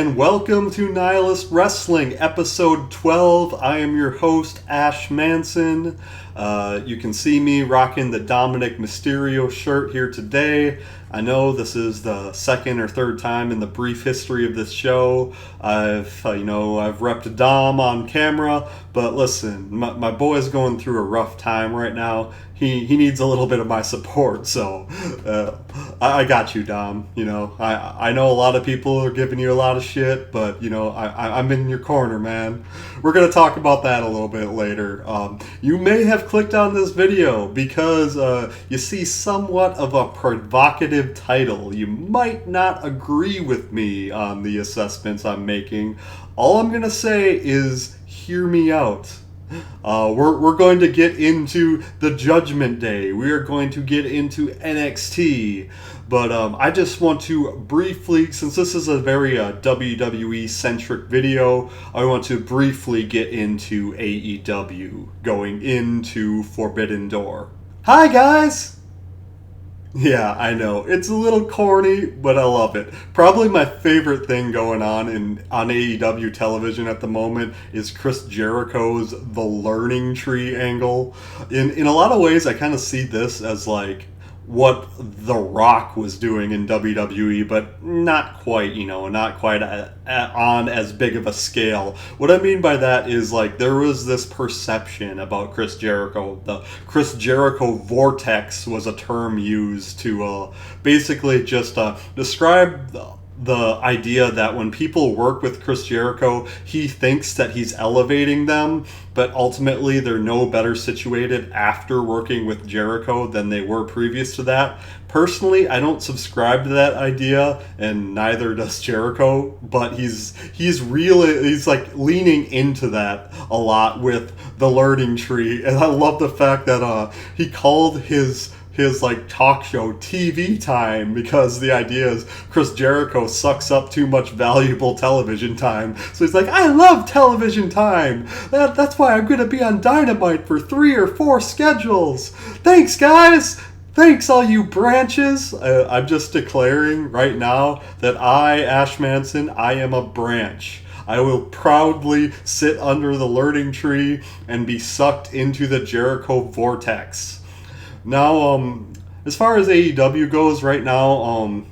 and welcome to Nihilist Wrestling, episode 12. I am your host, Ash Manson. You can see me rocking the Dominic Mysterio shirt here today. I know this is the second or third time in the brief history of this show I've repped Dom on camera, but listen, my boy's going through a rough time right now. He needs a little bit of my support, so I got you, Dom. I know a lot of people are giving you a lot of shit, but I'm in your corner, man. We're gonna talk about that a little bit later. You may have clicked on this video because you see somewhat of a provocative title. You might not agree with me on the assessments I'm making. All I'm gonna say is, hear me out. We're going to get into the Judgment Day. We are going to get into NXT. But I just want to briefly, since this is a very WWE-centric video, I want to briefly get into AEW, going into Forbidden Door. Hi, guys! Yeah, I know. It's a little corny, but I love it. Probably my favorite thing going on AEW television at the moment is Chris Jericho's The Learning Tree angle. In a lot of ways, I kind of see this as like what The Rock was doing in WWE, but not quite, not quite on as big of a scale. What I mean by that is, like, there was this perception about Chris Jericho. The Chris Jericho vortex was a term used to basically just describe the idea that when people work with Chris Jericho, he thinks that he's elevating them, but ultimately they're no better situated after working with Jericho than they were previous to that. Personally, I don't subscribe to that idea, and neither does Jericho, but he's like leaning into that a lot with the Learning Tree, and I love the fact that he called his like talk show TV time, because the idea is Chris Jericho sucks up too much valuable television time. So he's like, I love television time. That's why I'm going to be on Dynamite for 3 or 4 schedules. Thanks, guys. Thanks, all you branches. I'm just declaring right now that I, Ash Manson, I am a branch. I will proudly sit under the Learning Tree and be sucked into the Jericho vortex. Now, as far as AEW goes right now,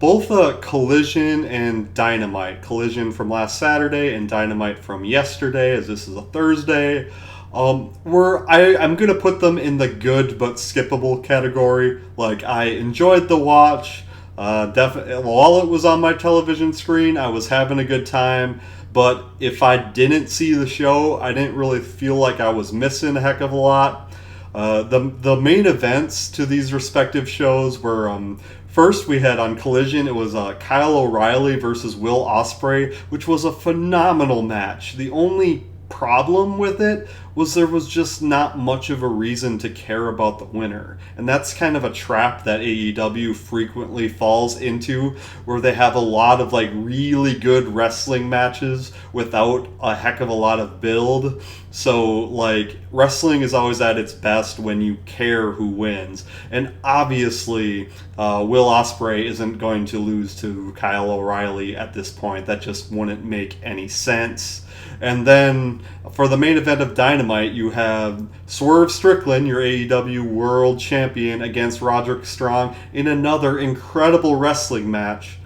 both Collision and Dynamite, Collision from last Saturday and Dynamite from yesterday, as this is a Thursday, I'm going to put them in the good but skippable category. Like, I enjoyed the watch. Definitely, while it was on my television screen, I was having a good time. But if I didn't see the show, I didn't really feel like I was missing a heck of a lot. The main events to these respective shows were, first we had on Collision, it was Kyle O'Reilly versus Will Ospreay, which was a phenomenal match. The only problem with it was there was just not much of a reason to care about the winner. And that's kind of a trap that AEW frequently falls into, where they have a lot of like really good wrestling matches without a heck of a lot of build. So like wrestling is always at its best when you care who wins. And obviously Will Ospreay isn't going to lose to Kyle O'Reilly at this point. That just wouldn't make any sense. And then for the main event of Dynamite, you have Swerve Strickland, your AEW World Champion, against Roderick Strong in another incredible wrestling match.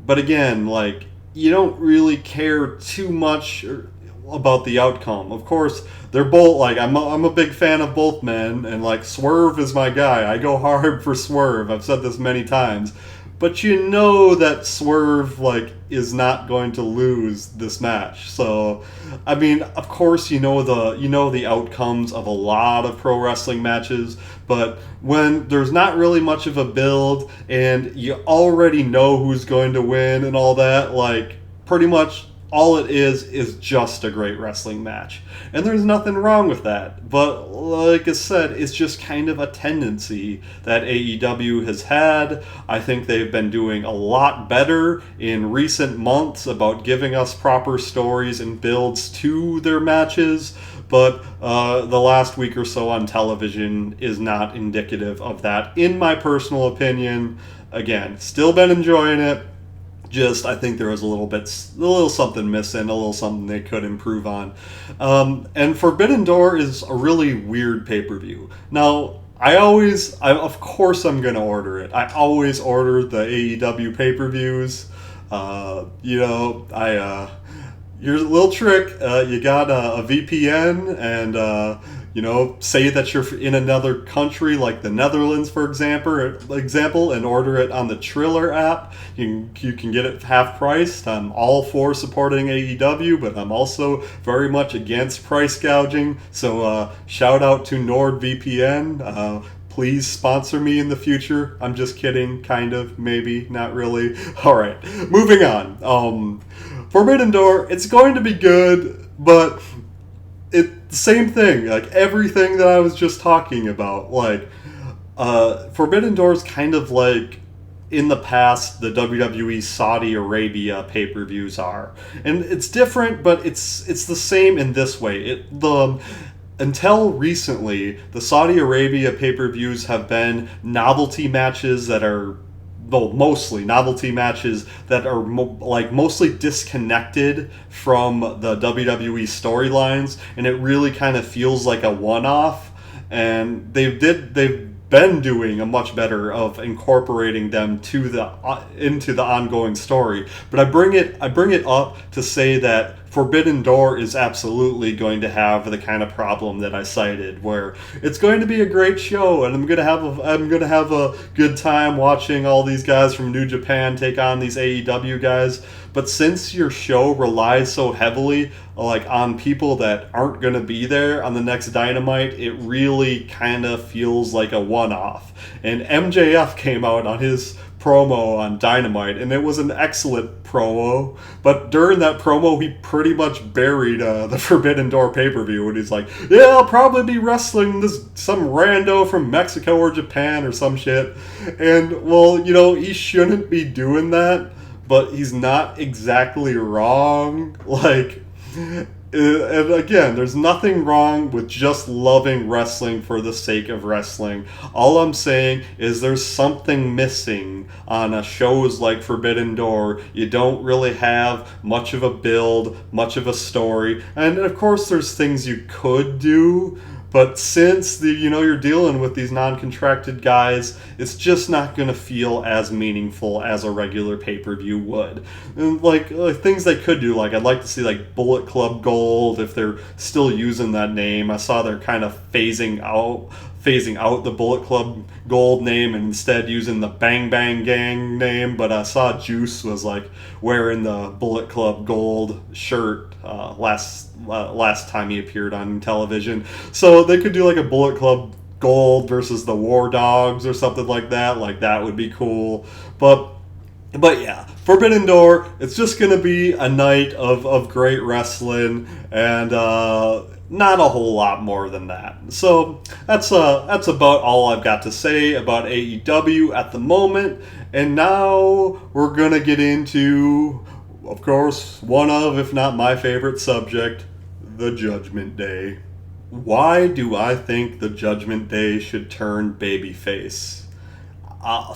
But again, like, you don't really care too much about the outcome. Of course, they're both, like, I'm a big fan of both men, and like, Swerve is my guy. I go hard for Swerve. I've said this many times. But you know that Swerve, like, is not going to lose this match. So, I mean, of course, you know the outcomes of a lot of pro wrestling matches, but when there's not really much of a build and you already know who's going to win and all that, like, pretty much all it is just a great wrestling match. And there's nothing wrong with that. But like I said, it's just kind of a tendency that AEW has had. I think they've been doing a lot better in recent months about giving us proper stories and builds to their matches. But the last week or so on television is not indicative of that, in my personal opinion. Again, still been enjoying it. Just, I think there was a little something missing, a little something they could improve on. And Forbidden Door is a really weird pay-per-view. Now, of course I'm going to order it. I always order the AEW pay-per-views. Here's a little trick. You got a VPN and, say that you're in another country, like the Netherlands, for example, and order it on the Triller app. You can get it half priced. I'm all for supporting AEW, but I'm also very much against price gouging. So shout out to NordVPN. Please sponsor me in the future. I'm just kidding, kind of, maybe, not really. All right, moving on. Forbidden Door, it's going to be good, but same thing, like everything that I was just talking about. Like, Forbidden Door is kind of like, in the past, the WWE Saudi Arabia pay-per-views are. And it's different, but it's the same in this way. Until recently, the Saudi Arabia pay-per-views have been novelty matches that are, mostly novelty matches that are mostly disconnected from the WWE storylines, and it really kind of feels like a one-off. And they've been doing a much better of incorporating them into the ongoing story. But I bring it up to say that Forbidden Door is absolutely going to have the kind of problem that I cited, where it's going to be a great show, and I'm gonna have a good time watching all these guys from New Japan take on these AEW guys. But since your show relies so heavily on people that aren't gonna be there on the next Dynamite, it really kind of feels like a one-off. And MJF came out on his promo on Dynamite, and it was an excellent promo, but during that promo he pretty much buried the Forbidden Door pay-per-view, and he's like, yeah, I'll probably be wrestling some rando from Mexico or Japan or some shit. And well, he shouldn't be doing that, but he's not exactly wrong. And again, there's nothing wrong with just loving wrestling for the sake of wrestling. All I'm saying is there's something missing on shows like Forbidden Door. You don't really have much of a build, much of a story. And of course there's things you could do, but since you're dealing with these non-contracted guys, it's just not going to feel as meaningful as a regular pay-per-view would. And things they could do, I'd like to see Bullet Club Gold, if they're still using that name. I saw they're kind of phasing out the Bullet Club Gold name and instead using the Bang Bang Gang name, but I saw Juice was wearing the Bullet Club Gold shirt last time he appeared on television. So they could do a Bullet Club Gold versus the War Dogs or something like that. That would be cool. But yeah, Forbidden Door, it's just going to be a night of great wrestling, and not a whole lot more than that. So that's about all I've got to say about AEW at the moment. And now we're going to get into, of course, one of, if not my favorite subject, the Judgment Day. Why do I think the Judgment Day should turn babyface?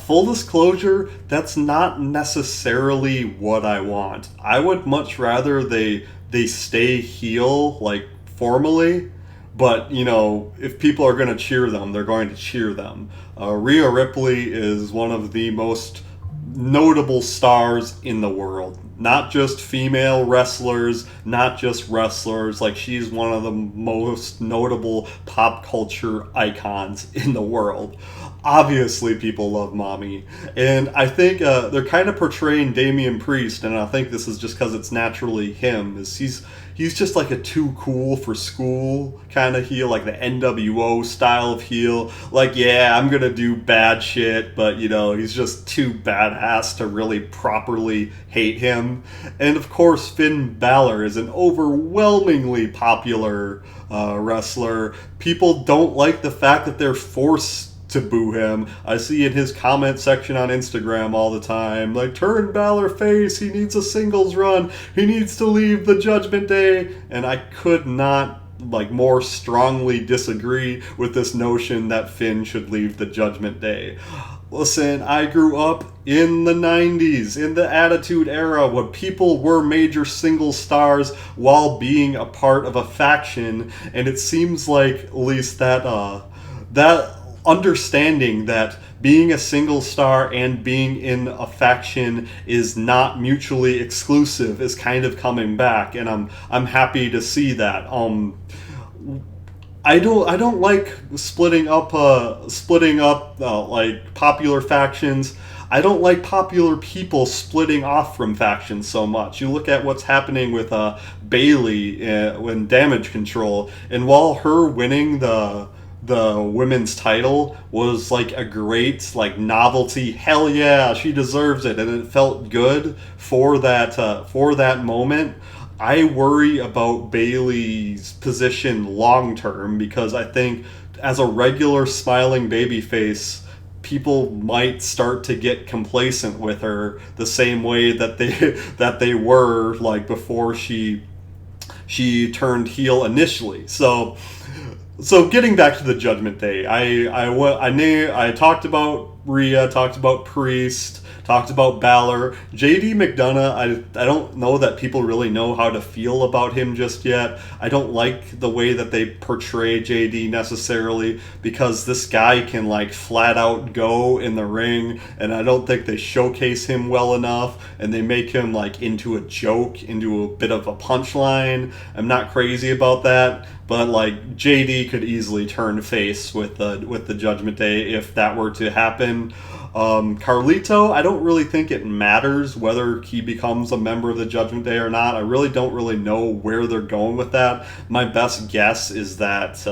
Full disclosure, that's not necessarily what I want. I would much rather they stay heel, formally, but, if people are going to cheer them, they're going to cheer them. Rhea Ripley is one of the most notable stars in the world. Not just female wrestlers, not just wrestlers. She's one of the most notable pop culture icons in the world. Obviously, people love Mommy. And I think they're kind of portraying Damian Priest, and I think this is just because it's naturally him. He's just a too cool for school kind of heel, the NWO style of heel. Yeah, I'm going to do bad shit, but, he's just too badass to really properly hate him. And, of course, Finn Balor is an overwhelmingly popular wrestler. People don't like the fact that they're forced to boo him. I see in his comment section on Instagram all the time, turn Balor face, he needs a singles run, he needs to leave the Judgment Day. And I could not more strongly disagree with this notion that Finn should leave the Judgment Day. Listen, I grew up in the 90s, in the Attitude Era, when people were major single stars while being a part of a faction, and it seems like at least that understanding that being a single star and being in a faction is not mutually exclusive is kind of coming back, and I'm happy to see that. I don't like splitting up like popular factions. I don't like popular people splitting off from factions so much. You look at what's happening with Bailey when Damage Control, and while her winning the women's title was like a great like novelty, hell yeah, she deserves it, and it felt good for that moment. I worry about Bailey's position long term because I think as a regular smiling babyface, people might start to get complacent with her the same way that they that they were like before she turned heel initially. So getting back to the Judgment Day, I talked about Rhea, talked about Priest, talked about Balor. JD McDonough, I don't know that people really know how to feel about him just yet. I don't like the way that they portray JD necessarily because this guy can like flat out go in the ring, and I don't think they showcase him well enough, and they make him like into a joke, into a bit of a punchline. I'm not crazy about that. But like JD could easily turn face with the Judgment Day if that were to happen. Carlito, I don't really think it matters whether he becomes a member of the Judgment Day or not. I really don't really know where they're going with that. My best guess is that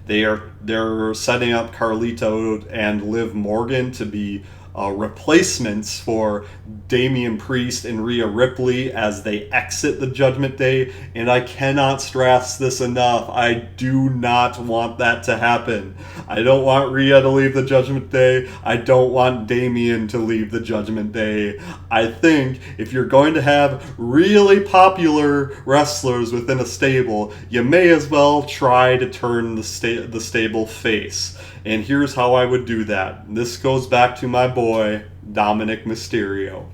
they're setting up Carlito and Liv Morgan to be replacements for Damian Priest and Rhea Ripley as they exit the Judgment Day, and I cannot stress this enough. I do not want that to happen. I don't want Rhea to leave the Judgment Day. I don't want Damian to leave the Judgment Day. I think if you're going to have really popular wrestlers within a stable, you may as well try to turn the stable face. And here's how I would do that. This goes back to my boy, Dominic Mysterio.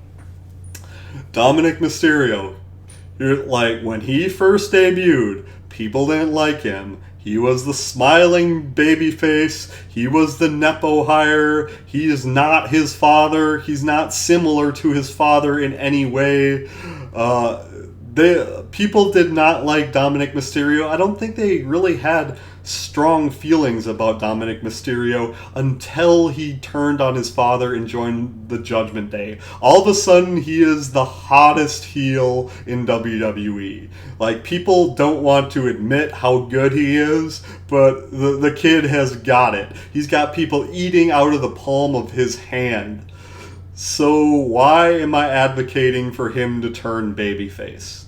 Dominic Mysterio, like when he first debuted, people didn't like him. He was the smiling babyface. He was the Nepo hire. He is not his father. He's not similar to his father in any way. People did not like Dominic Mysterio. I don't think they really had strong feelings about Dominic Mysterio until he turned on his father and joined the Judgment Day. All of a sudden, he is the hottest heel in WWE. Like, people don't want to admit how good he is, but the kid has got it. He's got people eating out of the palm of his hand. So why am I advocating for him to turn babyface?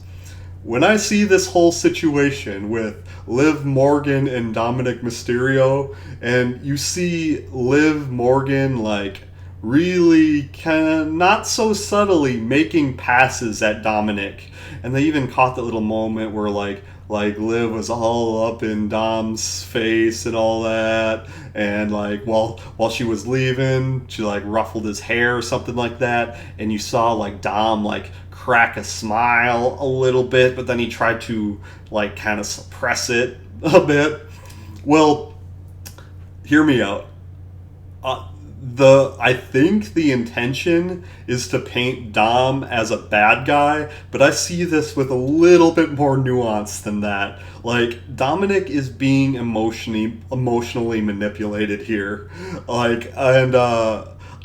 When I see this whole situation with Liv Morgan and Dominic Mysterio, and you see Liv Morgan like really kind of not so subtly making passes at Dominic, and they even caught that little moment where like Liv was all up in Dom's face and all that, and like while she was leaving, she like ruffled his hair or something like that, and you saw like Dom like crack a smile a little bit, but then he tried to like kind of suppress it a bit. Well, hear me out. I think the intention is to paint Dom as a bad guy, but I see this with a little bit more nuance than that. Like, Dominic is being emotionally manipulated here. Like, and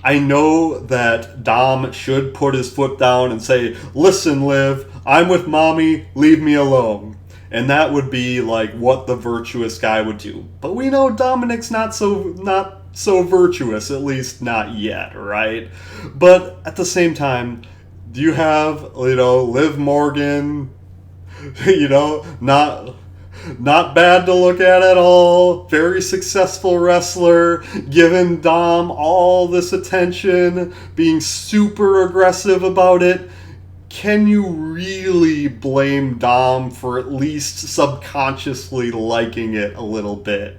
I know that Dom should put his foot down and say, "Listen, Liv, I'm with mommy, leave me alone." And that would be like what the virtuous guy would do. But we know Dominic's not so virtuous, at least not yet, right? But at the same time, do you have, Liv Morgan, not bad to look at all, very successful wrestler, giving Dom all this attention, being super aggressive about it. can you really blame Dom for at least subconsciously liking it a little bit?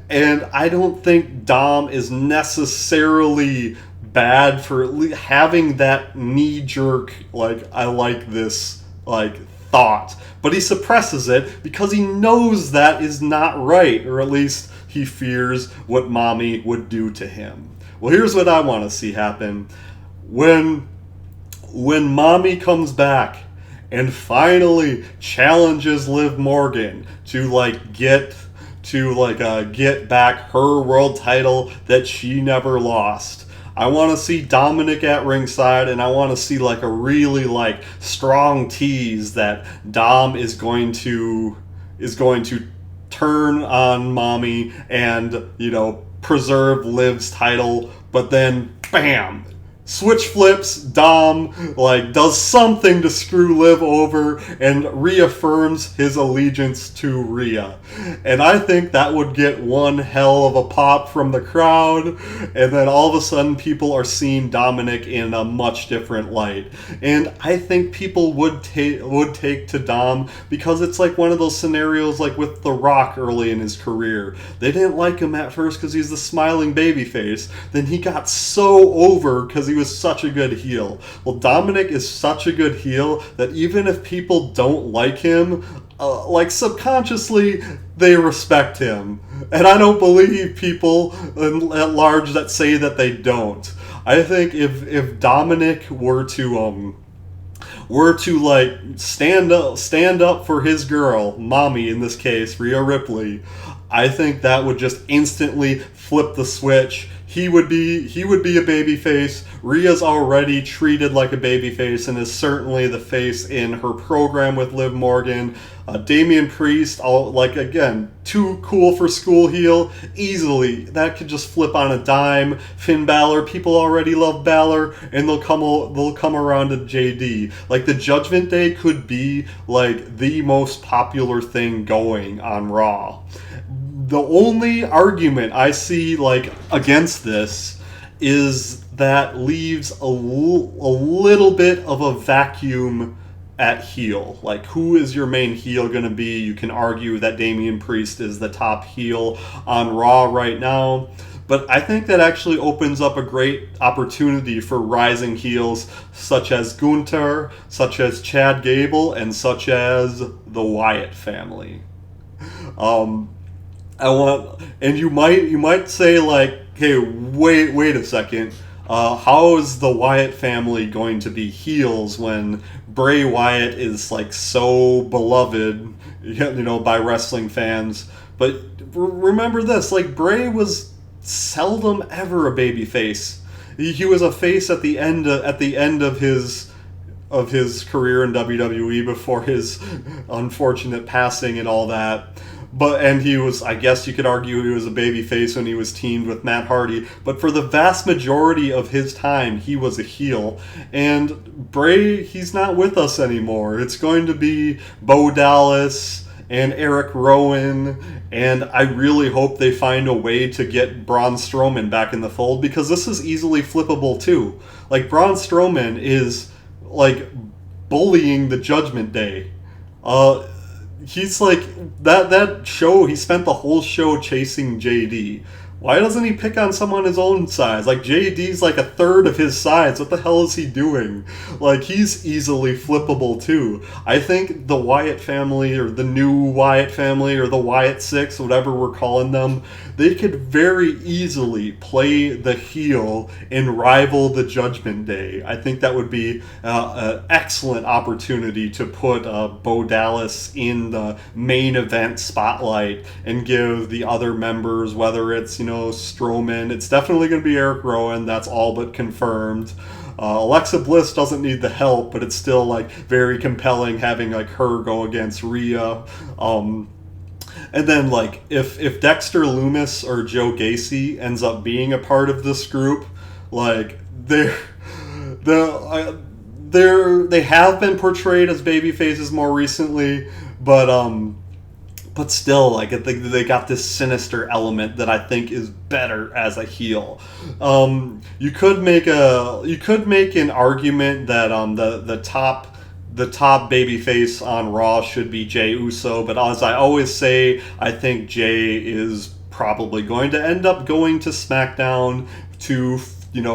And I don't think Dom is necessarily bad for having that knee-jerk, like, I like this, like, thought. But he suppresses it because he knows that is not right, or at least he fears what Mommy would do to him. Well, here's what I want to see happen. When Mommy comes back and finally challenges Liv Morgan to get back her world title that she never lost, I want to see Dominic at ringside, and I want to see like a really like strong tease that Dom is going to turn on Mommy and, you know, preserve Liv's title, but then bam, switch flips, Dom like does something to screw Liv over and reaffirms his allegiance to Rhea. And I think that would get one hell of a pop from the crowd, and then all of a sudden people are seeing Dominic in a much different light. And I think people would take to Dom because it's like one of those scenarios like with The Rock early in his career. They didn't like him at first because he's the smiling babyface. Then he got so over because he was such a good heel. Well, Dominic is such a good heel that even if people don't like him, like subconsciously, they respect him. And I don't believe people at large that say that they don't. I think if Dominic were to like stand up for his girl, Mommy in this case, Rhea Ripley, I think that would just instantly flip the switch. He would be a babyface. Rhea's already treated like a babyface and is certainly the face in her program with Liv Morgan. Damian Priest, again, too cool for school heel. Easily, that could just flip on a dime. Finn Balor, people already love Balor, and they'll come around to JD. Like, the Judgment Day could be like the most popular thing going on Raw. The only argument I see like against this is that leaves a little bit of a vacuum at heel. Like, who is your main heel going to be? You can argue that Damian Priest is the top heel on Raw right now, but I think that actually opens up a great opportunity for rising heels such as Gunther, such as Chad Gable, and such as the Wyatt family. You might say like, hey, wait a second. How is the Wyatt family going to be heels when Bray Wyatt is like so beloved, by wrestling fans? But remember this, like, Bray was seldom ever a babyface. He was a face at the end of his career in WWE before his unfortunate passing and all that. And he was, I guess you could argue, he was a babyface when he was teamed with Matt Hardy. But for the vast majority of his time, he was a heel. And Bray, he's not with us anymore. It's going to be Bo Dallas and Eric Rowan. And I really hope they find a way to get Braun Strowman back in the fold, because this is easily flippable too. Like, Braun Strowman is, like, bullying the Judgment Day. He's like, that show, he spent the whole show chasing JD. Why doesn't he pick on someone his own size? Like, JD's like a third of his size. What the hell is he doing? Like, he's easily flippable too. I think the Wyatt family, or the new Wyatt family, or the Wyatt Six, whatever we're calling them, they could very easily play the heel and rival the Judgment Day. I think that would be an excellent opportunity to put Bo Dallas in the main event spotlight and give the other members, whether it's, Strowman, it's definitely going to be Eric Rowan, that's all but confirmed. Alexa Bliss doesn't need the help, but it's still like very compelling having like her go against Rhea. And then, like, if Dexter Lumis or Joe Gacy ends up being a part of this group, like, they have been portrayed as babyfaces more recently, but still, like, I think they got this sinister element that I think is better as a heel. You could make an argument that the top the top babyface on Raw should be Jey Uso, but as I always say, I think Jey is probably going to end up going to SmackDown to,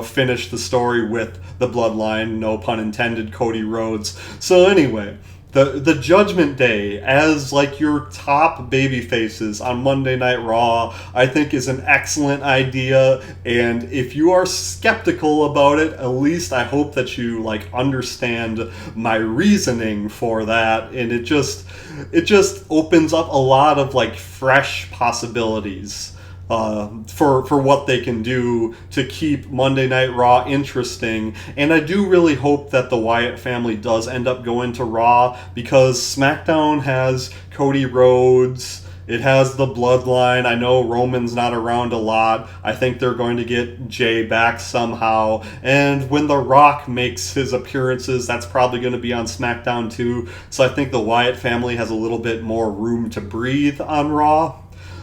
finish the story with the Bloodline, no pun intended, Cody Rhodes. So anyway, the Judgment Day as like your top baby faces on Monday Night Raw, I think is an excellent idea. And if you are skeptical about it, at least I hope that you like understand my reasoning for that. And it just opens up a lot of like fresh possibilities. For what they can do to keep Monday Night Raw interesting. And I do really hope that the Wyatt family does end up going to Raw, because SmackDown has Cody Rhodes, it has the Bloodline. I know Roman's not around a lot. I think they're going to get Jey back somehow. And when The Rock makes his appearances, that's probably going to be on SmackDown too. So I think the Wyatt family has a little bit more room to breathe on Raw.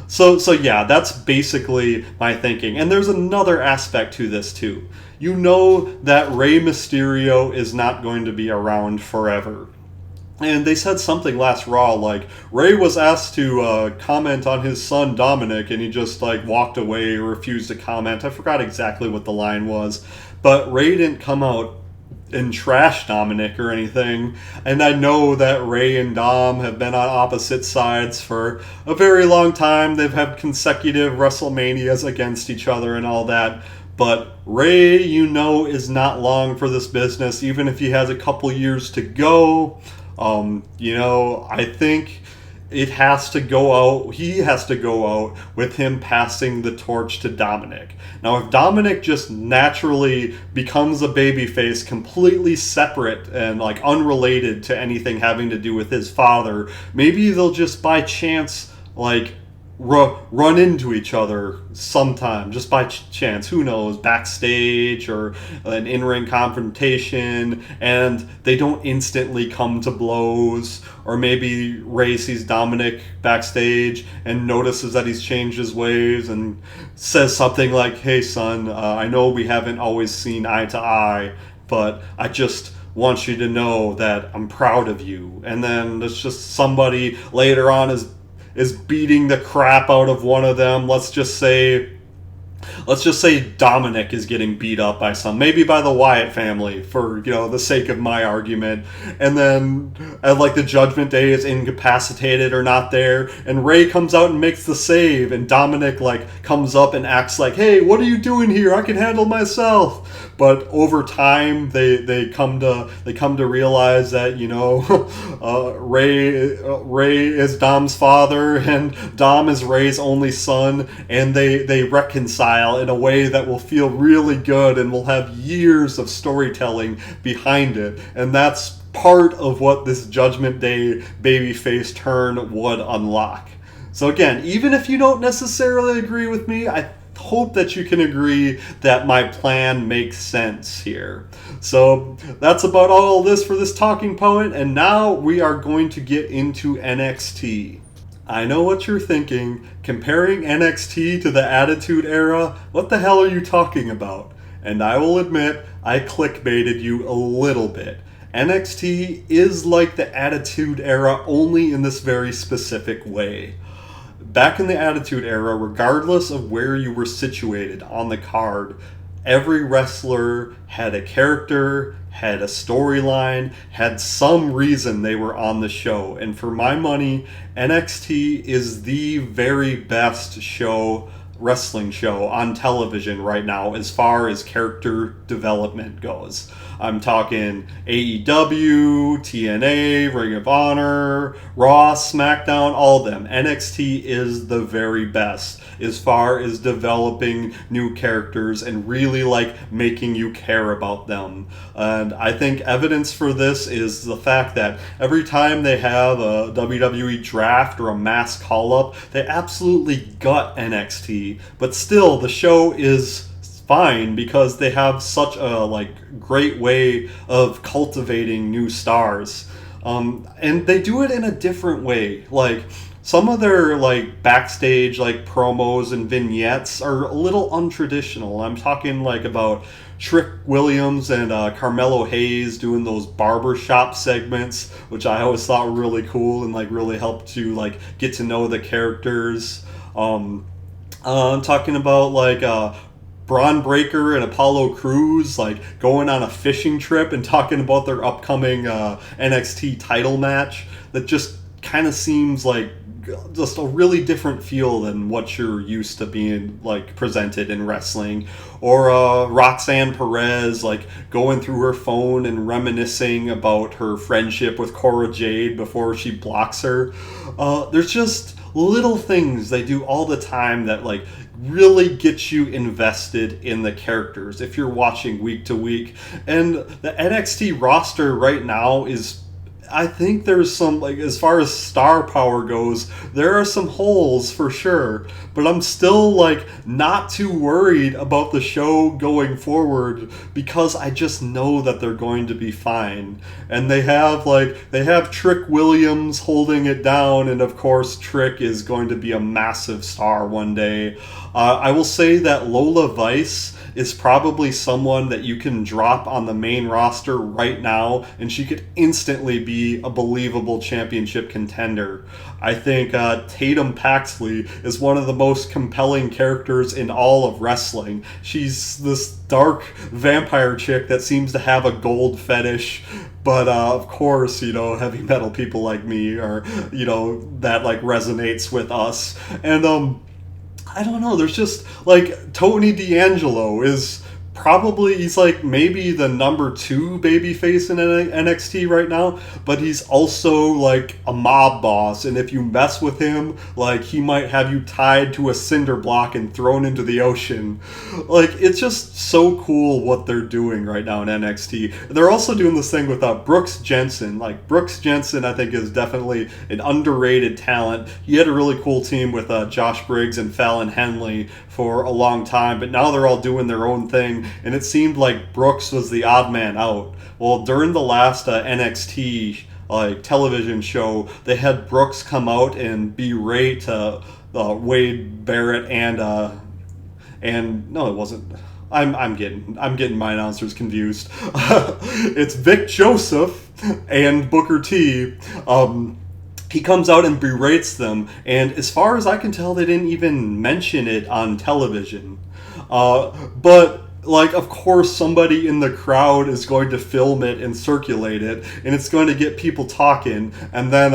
So yeah, that's basically my thinking. And there's another aspect to this too. You know that Rey Mysterio is not going to be around forever. And they said something last Raw, like, Rey was asked to comment on his son Dominic, and he just, like, walked away or refused to comment. I forgot exactly what the line was. But Rey didn't come out and trash Dominic or anything. And I know that Rey and Dom have been on opposite sides for a very long time. They've had consecutive WrestleManias against each other and all that. But Rey, is not long for this business, even if he has a couple years to go. I think it has to go out. He has to go out with him passing the torch to Dominic. Now, if Dominic just naturally becomes a babyface, completely separate and like unrelated to anything having to do with his father, maybe they'll just by chance like run into each other sometime, just by chance, who knows, backstage or an in-ring confrontation, and they don't instantly come to blows. Or maybe Rey sees Dominic backstage and notices that he's changed his ways and says something like, "Hey son, I know we haven't always seen eye to eye, but I just want you to know that I'm proud of you." And then there's just somebody later on is beating the crap out of one of them. Let's just say Dominic is getting beat up by maybe by the Wyatt family, for the sake of my argument. And then like the Judgment Day is incapacitated or not there, and Rey comes out and makes the save, and Dominic like comes up and acts like, "Hey, what are you doing here? I can handle myself." But over time, they come to realize that Rey is Dom's father and Dom is Rey's only son, and they reconcile in a way that will feel really good and will have years of storytelling behind it. And that's part of what this Judgment Day babyface turn would unlock. So again, even if you don't necessarily agree with me, I hope that you can agree that my plan makes sense here. So that's about all this for this talking point, and now we are going to get into NXT. I know what you're thinking, comparing NXT to the Attitude Era, what the hell are you talking about? And I will admit, I clickbaited you a little bit. NXT is like the Attitude Era, only in this very specific way. Back in the Attitude Era, regardless of where you were situated on the card, every wrestler had a character, had a storyline, had some reason they were on the show. And for my money, NXT is the very best wrestling show on television right now as far as character development goes. I'm talking AEW, TNA, Ring of Honor, Raw, SmackDown, all of them. NXT is the very best as far as developing new characters and really like making you care about them. And I think evidence for this is the fact that every time they have a WWE draft or a mass call-up, they absolutely gut NXT. But still, the show is fine because they have such a great way of cultivating new stars, and they do it in a different way. some of their like backstage like promos and vignettes are a little untraditional. I'm talking like about Trick Williams and Carmelo Hayes doing those barbershop segments, which I always thought were really cool and like really helped to like get to know the characters. I'm talking about like Braun Breaker and Apollo Crews like going on a fishing trip and talking about their upcoming NXT title match that just kind of seems like just a really different feel than what you're used to being like presented in wrestling. Or Roxanne Perez like going through her phone and reminiscing about her friendship with Cora Jade before she blocks her. There's just little things they do all the time that like really get you invested in the characters if you're watching week to week. And the NXT roster right now is, I think there's some, like, as far as star power goes, there are some holes for sure. But I'm still, like, not too worried about the show going forward because I just know that they're going to be fine. And they have Trick Williams holding it down, and of course, Trick is going to be a massive star one day. I will say that Lola Vice is probably someone that you can drop on the main roster right now, and she could instantly be a believable championship contender. I think Tatum Paxley is one of the most compelling characters in all of wrestling. She's this dark vampire chick that seems to have a gold fetish, but of course, heavy metal people like me are, that like resonates with us. And I don't know, there's just, like, Tony D'Angelo is probably, he's like maybe the number 2 babyface in NXT right now, but he's also like a mob boss, and if you mess with him, like, he might have you tied to a cinder block and thrown into the ocean. Like, it's just so cool what they're doing right now in NXT. They're also doing this thing with Brooks Jensen. Like, Brooks Jensen, I think, is definitely an underrated talent. He had a really cool team with Josh Briggs and Fallon Henley for a long time, but now they're all doing their own thing, and it seemed like Brooks was the odd man out. Well, during the last NXT television show, they had Brooks come out and berate Wade Barrett and no, it wasn't. I'm getting my announcers confused. It's Vic Joseph and Booker T. He comes out and berates them, and as far as I can tell, they didn't even mention it on television. But, like, of course somebody in the crowd is going to film it and circulate it, and it's going to get people talking, and then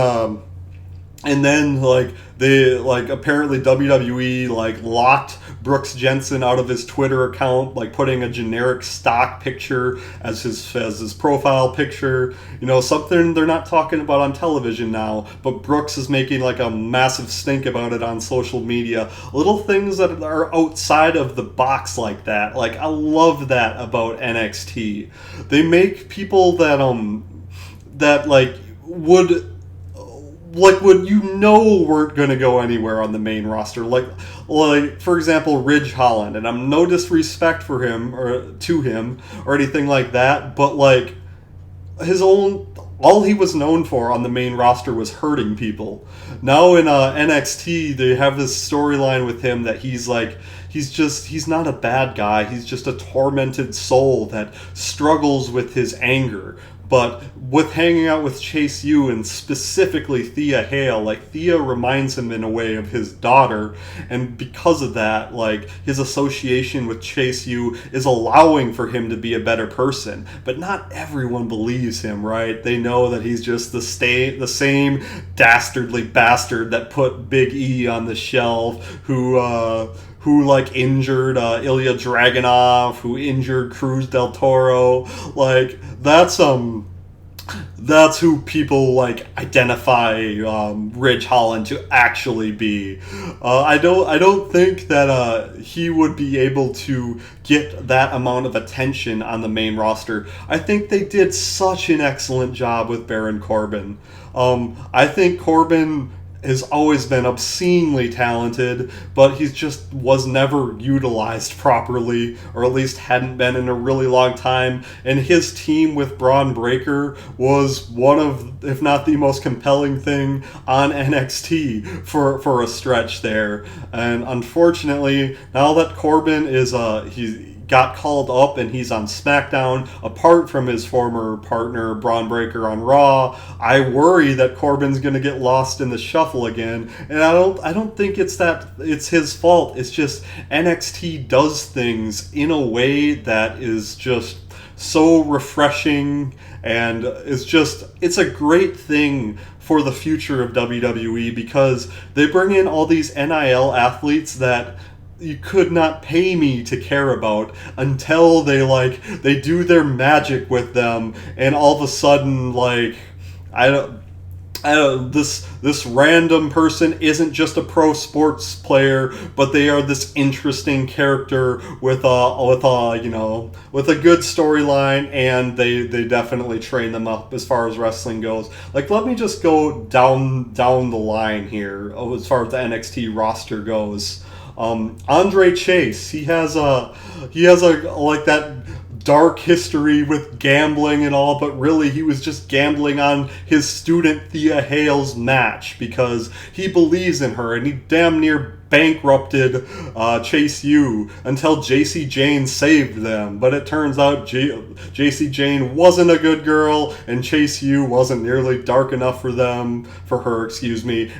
apparently WWE locked Brooks Jensen out of his Twitter account, putting a generic stock picture as his profile picture. Something they're not talking about on television now, but Brooks is making a massive stink about it on social media. Little things that are outside of the box like that. I love that about NXT. They make people that would weren't going to go anywhere on the main roster. Like for example, Ridge Holland, and I'm no disrespect for him or to him or anything like that, but all he was known for on the main roster was hurting people. Now in NXT, they have this storyline with him that he's not a bad guy. He's just a tormented soul that struggles with his anger. But with hanging out with Chase U and specifically Thea Hale, Thea reminds him in a way of his daughter, and because of that, his association with Chase U is allowing for him to be a better person. But not everyone believes him, right? They know that he's just the same dastardly bastard that put Big E on the shelf, who injured Ilya Dragunov, who injured Cruz del Toro. That's who people identify Ridge Holland to actually be. I don't think that he would be able to get that amount of attention on the main roster. I think they did such an excellent job with Baron Corbin. I think Corbin has always been obscenely talented, but he just was never utilized properly, or at least hadn't been in a really long time. And his team with Braun Breaker was one of, if not the most compelling thing on NXT for a stretch there. And unfortunately, now that Corbin is he got called up and he's on SmackDown apart from his former partner Braun Breaker on Raw, I worry that Corbin's going to get lost in the shuffle again. And I don't think it's his fault. It's just NXT does things in a way that is just so refreshing, and it's a great thing for the future of WWE, because they bring in all these NIL athletes that you could not pay me to care about until they do their magic with them, and all of a sudden, this random person isn't just a pro sports player, but they are this interesting character with a good storyline, and they definitely train them up as far as wrestling goes. Like, let me just go down the line here as far as the NXT roster goes. Andre Chase, he has a like that dark history with gambling and all, but really he was just gambling on his student Thea Hale's match because he believes in her, and he damn near bankrupted Chase U until JC Jane saved them. But it turns out JC Jane wasn't a good girl, and Chase U wasn't nearly dark enough for her,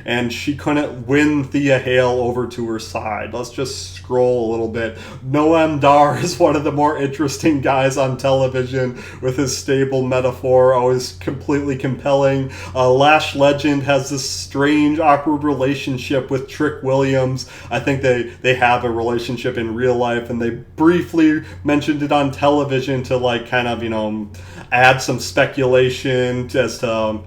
and she couldn't win Thea Hale over to her side. Let's just scroll a little bit. Noam Dar is one of the more interesting guys on television with his stable metaphor, always completely compelling. Lash Legend has this strange, awkward relationship with Trick Williams. I think they have a relationship in real life, and they briefly mentioned it on television to add some speculation as to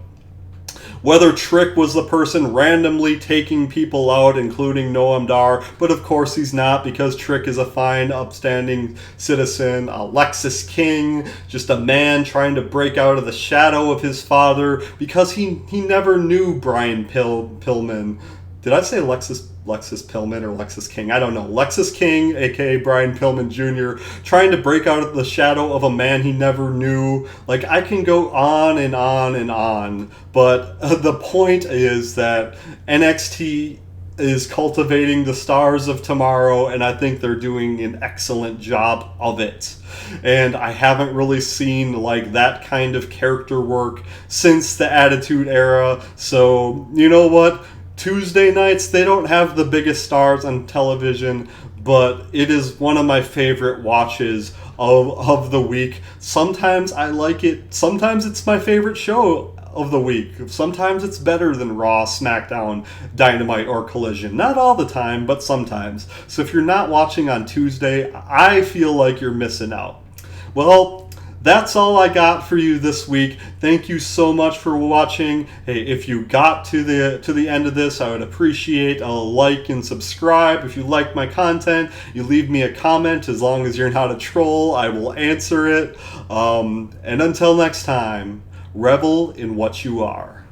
whether Trick was the person randomly taking people out, including Noam Dar, but of course he's not, because Trick is a fine, upstanding citizen. Alexis King, just a man trying to break out of the shadow of his father, because he never knew Brian Pillman. Did I say Lexus Pillman or Lexus King? I don't know. Lexus King, aka Brian Pillman Jr., trying to break out of the shadow of a man he never knew. Like, I can go on and on and on, but the point is that NXT is cultivating the stars of tomorrow, and I think they're doing an excellent job of it. And I haven't really seen that kind of character work since the Attitude Era. So, you know what? Tuesday nights, they don't have the biggest stars on television, but it is one of my favorite watches of the week. Sometimes I like it. Sometimes it's my favorite show of the week. Sometimes it's better than Raw, SmackDown, Dynamite, or Collision. Not all the time, but sometimes. So if you're not watching on Tuesday, I feel like you're missing out. Well, that's all I got for you this week. Thank you so much for watching. Hey, if you got to the end of this, I would appreciate a like and subscribe. If you like my content, you leave me a comment. As long as you're not a troll, I will answer it. And until next time, revel in what you are.